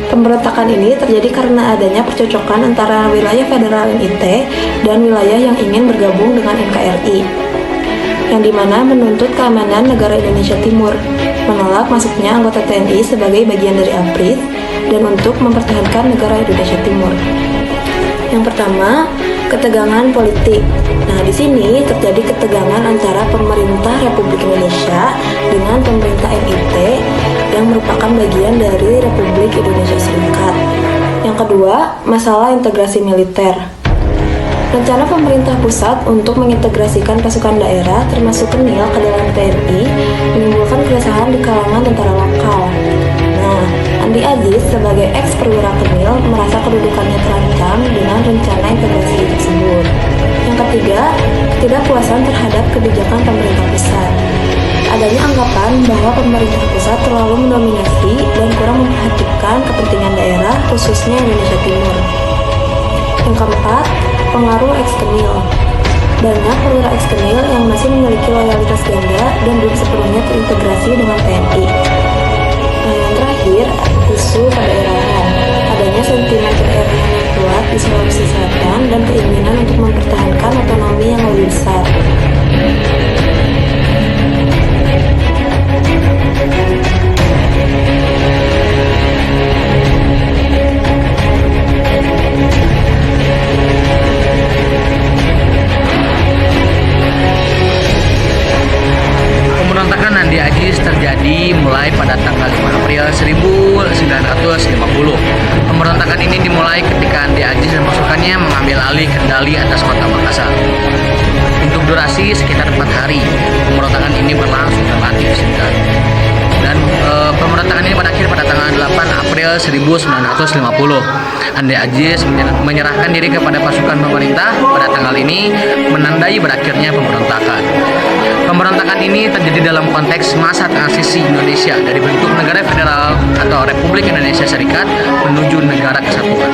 Pemberontakan ini terjadi karena adanya percocokan antara wilayah federal NIT dan wilayah yang ingin bergabung dengan NKRI, yang dimana menuntut keamanan negara Indonesia Timur, menolak masuknya anggota TNI sebagai bagian dari APRIS, dan untuk mempertahankan negara Indonesia Timur. Yang pertama, ketegangan politik. Nah, di sini terjadi ketegangan antara pemerintah Republik Indonesia dengan pemerintah NIT yang merupakan bagian dari Republik Indonesia Serikat. Yang kedua, masalah integrasi militer. Rencana pemerintah pusat untuk mengintegrasikan pasukan daerah termasuk KENIL ke dalam TNI menimbulkan keresahan di kalangan tentara lokal. Nah, Andi Aziz sebagai ex-perwira KENIL merasa kedudukannya terancam dengan rencana integrasi tersebut. Yang ketiga, ketidakpuasan terhadap kebijakan pemerintah pusat. Adanya anggapan bahwa pemerintah pusat terlalu mendominasi dan kurang memperhatikan kepentingan daerah, khususnya Indonesia Timur. Yang keempat, pengaruh ex-KENIL. Banyak perwira ex-KENIL yang masih memiliki loyalitas ganda dan belum sepenuhnya terintegrasi dengan TNI. Nah, yang terakhir, isu kedaerahan. Adanya sentimen kedaerahan yang kuat di Sulawesi Selatan dan keinginan untuk mempertahankan otonomi yang lebih besar. Pemberontakan Andi Aziz terjadi mulai pada tanggal 5 April 1950. Pemberontakan ini dimulai ketika Andi Aziz dan pasukannya mengambil alih kendali atas kota Makassar. Untuk durasi sekitar 4 hari, pemberontakan ini berlangsung relatif singkat. Dan pemberontakan ini berakhir pada tanggal 8 April 1950. Andi Aziz menyerahkan diri kepada pasukan pemerintah pada tanggal ini, menandai berakhirnya pemberontakan. Pemberontakan ini terjadi dalam konteks masa transisi Indonesia dari bentuk negara federal atau Republik Indonesia Serikat menuju negara kesatuan.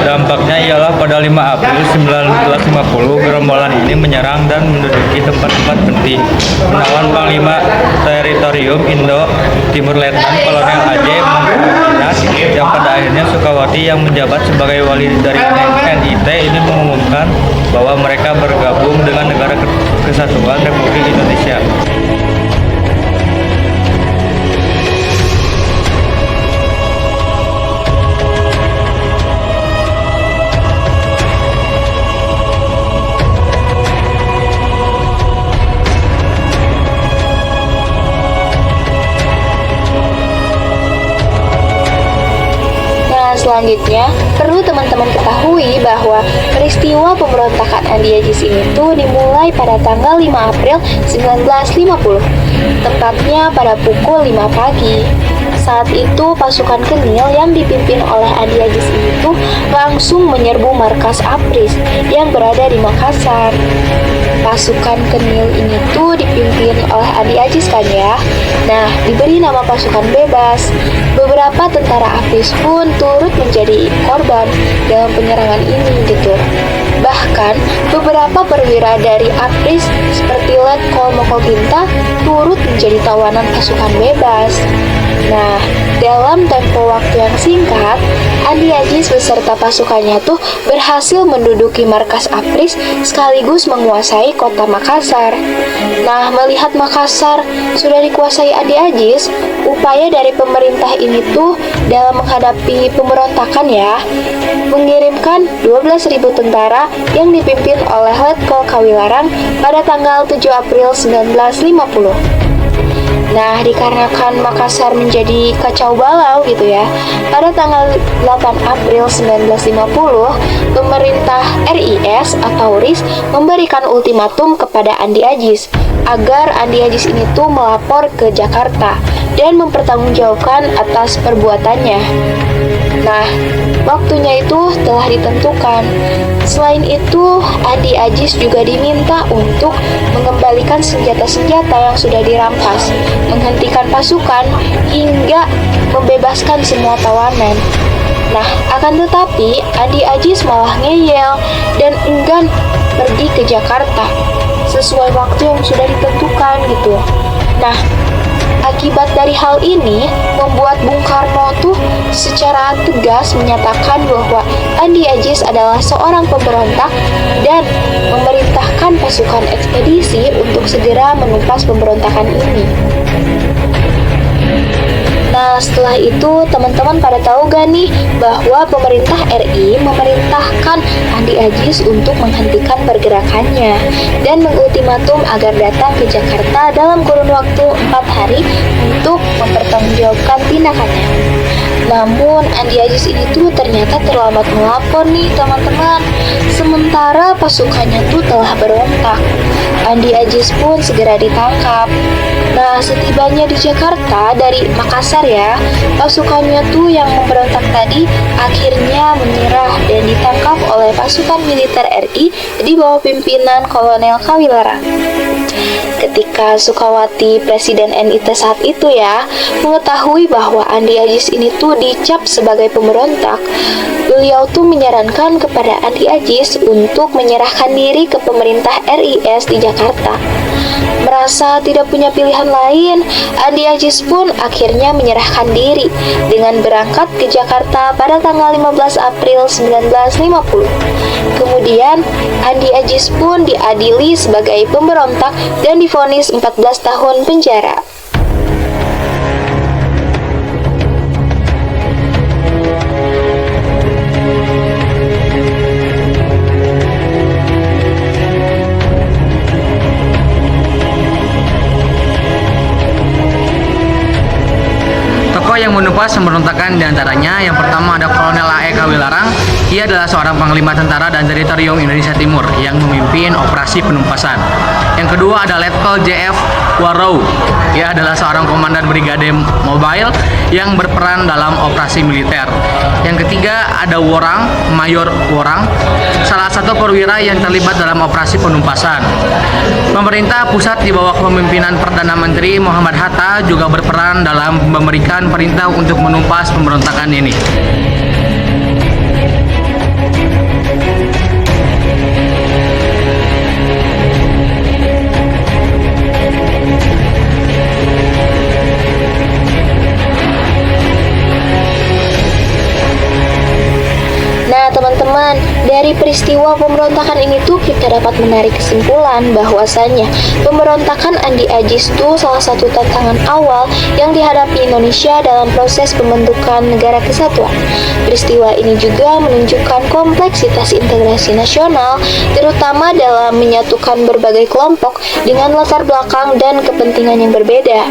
Dampaknya ialah pada 5 April 1950 gerombolan ini menyerang dan menduduki tempat-tempat penting. Menawan Panglima Teritorium Indo Timur Letnan Kolonel A.J. Mangkudinas yang pada akhirnya Sukawati yang menjabat sebagai wali dari NIT ini mengumumkan bahwa mereka bergabung dengan Negara Kesatuan Republik Indonesia. Selanjutnya, perlu teman-teman ketahui bahwa peristiwa pemberontakan Andi Aziz ini tuh dimulai pada tanggal 5 April 1950, tepatnya pada pukul 5 pagi. Saat itu pasukan KENIL yang dipimpin oleh Andi Aziz ini tuh langsung menyerbu markas APRIS yang berada di Makassar. Pasukan KENIL ini tuh dipimpin oleh Andi Aziz kan ya. Nah, diberi nama pasukan bebas. Beberapa tentara APRIS pun turut menjadi korban dalam penyerangan ini gitu. Bahkan beberapa perwira dari APRIS seperti Letkol Mokoginta turut menjadi tawanan pasukan bebas. Nah, dalam tempo waktu yang singkat, Andi Aziz beserta pasukannya tuh berhasil menduduki markas APRIS sekaligus menguasai kota Makassar. Nah, melihat Makassar sudah dikuasai Andi Aziz, upaya dari pemerintah ini tuh dalam menghadapi pemberontakan ya, mengirimkan 12.000 tentara yang dipimpin oleh Letkol Kawilarang pada tanggal 7 April 1950. Nah, dikarenakan Makassar menjadi kacau balau gitu ya, pada tanggal 8 April 1950, pemerintah RIS atau RIS memberikan ultimatum kepada Andi Aziz agar Andi Aziz ini tuh melapor ke Jakarta dan mempertanggungjawabkan atas perbuatannya. Nah, waktunya itu telah ditentukan. Selain itu, Andi Ajis juga diminta untuk mengembalikan senjata-senjata yang sudah dirampas, menghentikan pasukan, hingga membebaskan semua tawanan. Nah, akan tetapi Andi Ajis malah ngeyel dan enggan pergi ke Jakarta sesuai waktu yang sudah ditentukan gitu. Nah, akibat dari hal ini membuat Bung Karno tuh secara tegas menyatakan bahwa Andi Ajis adalah seorang pemberontak dan memerintahkan pasukan ekspedisi untuk segera menumpas pemberontakan ini. Nah, setelah itu teman-teman pada tahu gak nih bahwa pemerintah RI memerintahkan Andi Ajis untuk menghentikan pergerakannya dan mengultimatum agar datang ke Jakarta dalam kurun waktu 4 hari untuk mempertanggungjawabkan tindakannya. Namun Andi Ajis ini tuh ternyata terlambat melapor nih teman-teman. Sementara pasukannya tuh telah berontak. Andi Ajis pun segera ditangkap. Nah, setibanya di Jakarta dari Makassar ya, pasukannya tuh yang memberontak tadi akhirnya menyerah dan ditangkap oleh pasukan militer RI di bawah pimpinan Kolonel Kawilarang. Ketika Sukawati, Presiden NIT saat itu ya, mengetahui bahwa Andi Ajis ini tuh dicap sebagai pemberontak, beliau tuh menyarankan kepada Andi Ajis untuk menyerahkan diri ke pemerintah RIS di Jakarta. Merasa tidak punya pilihan lain, Andi Ajis pun akhirnya menyerahkan diri dengan berangkat ke Jakarta pada tanggal 15 April 1950. Kemudian, Andi Ajis pun diadili sebagai pemberontak dan divonis 14 tahun penjara. Yang menumpas pemberontakan diantaranya yang pertama ada Kolonel A.E. Kawilarang. Ia adalah seorang panglima tentara dan teritorium Indonesia Timur yang memimpin operasi penumpasan. Yang kedua ada Letkol J.F. Warrow. Ia adalah seorang komandan brigade mobile yang berperan dalam operasi militer. Yang ketiga ada Worang, Mayor Worang, salah satu perwira yang terlibat dalam operasi penumpasan. Pemerintah pusat di bawah kepemimpinan Perdana Menteri Muhammad Hatta juga berperan dalam memberikan perintah untuk menumpas pemberontakan ini. Nah teman-teman, dari peristiwa pemberontakan ini tuh kita dapat menarik kesimpulan bahwasannya pemberontakan Andi Ajis itu salah satu tantangan awal yang dihadapi Indonesia dalam proses pembentukan negara kesatuan. Peristiwa ini juga menunjukkan kompleksitas integrasi nasional, terutama dalam menyatukan berbagai kelompok dengan latar belakang dan kepentingan yang berbeda.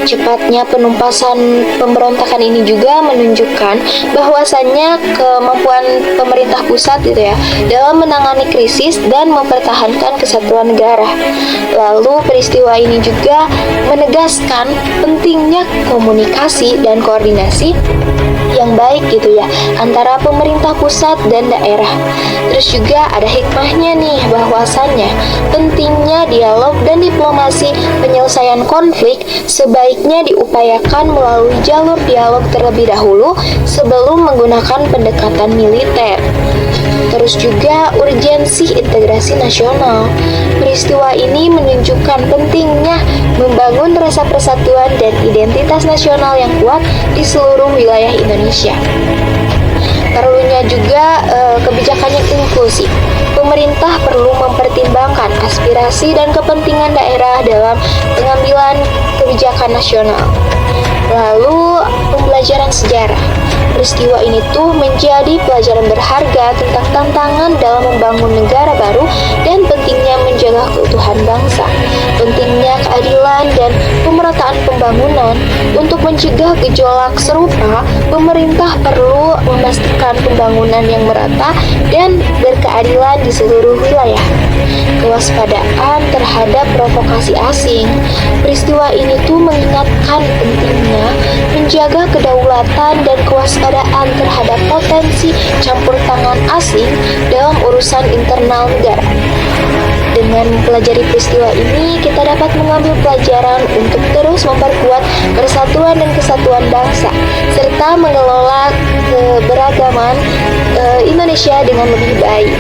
Cepatnya penumpasan pemberontakan ini juga menunjukkan bahwasannya kemampuan pemerintah pusat gitu ya dalam menangani krisis dan mempertahankan kesatuan negara. Lalu peristiwa ini juga menegaskan pentingnya komunikasi dan koordinasi yang baik gitu ya antara pemerintah pusat dan daerah. Terus juga ada hikmahnya nih bahwasannya pentingnya dialog dan diplomasi penyelesaian konflik sebaiknya diupayakan melalui jalur dialog terlebih dahulu sebelum menggunakan pendekatan militer. Terus juga urgensi integrasi nasional. Peristiwa ini menunjukkan pentingnya membangun rasa persatuan dan identitas nasional yang kuat di seluruh wilayah Indonesia. Perlunya juga kebijakan yang inklusif. Pemerintah perlu mempertimbangkan aspirasi dan kepentingan daerah dalam pengambilan kebijakan nasional. Lalu pembelajaran sejarah. Peristiwa ini tuh menjadi pelajaran berharga tentang tantangan dalam membangun negara baru dan pentingnya menjaga keutuhan bangsa. pentingnya keadilan dan pemerataan pembangunan. Untuk mencegah gejolak serupa, pemerintah perlu memastikan pembangunan yang merata dan berkeadilan di seluruh wilayah. Kewaspadaan terhadap provokasi asing. Peristiwa ini tuh mengingatkan pentingnya menjaga kedaulatan dan kewaspadaan terhadap potensi campur tangan asing dalam urusan internal negara. Dengan mempelajari peristiwa ini, kita dapat mengambil pelajaran untuk terus memperkuat persatuan dan kesatuan bangsa, serta mengelola keberagaman Indonesia dengan lebih baik.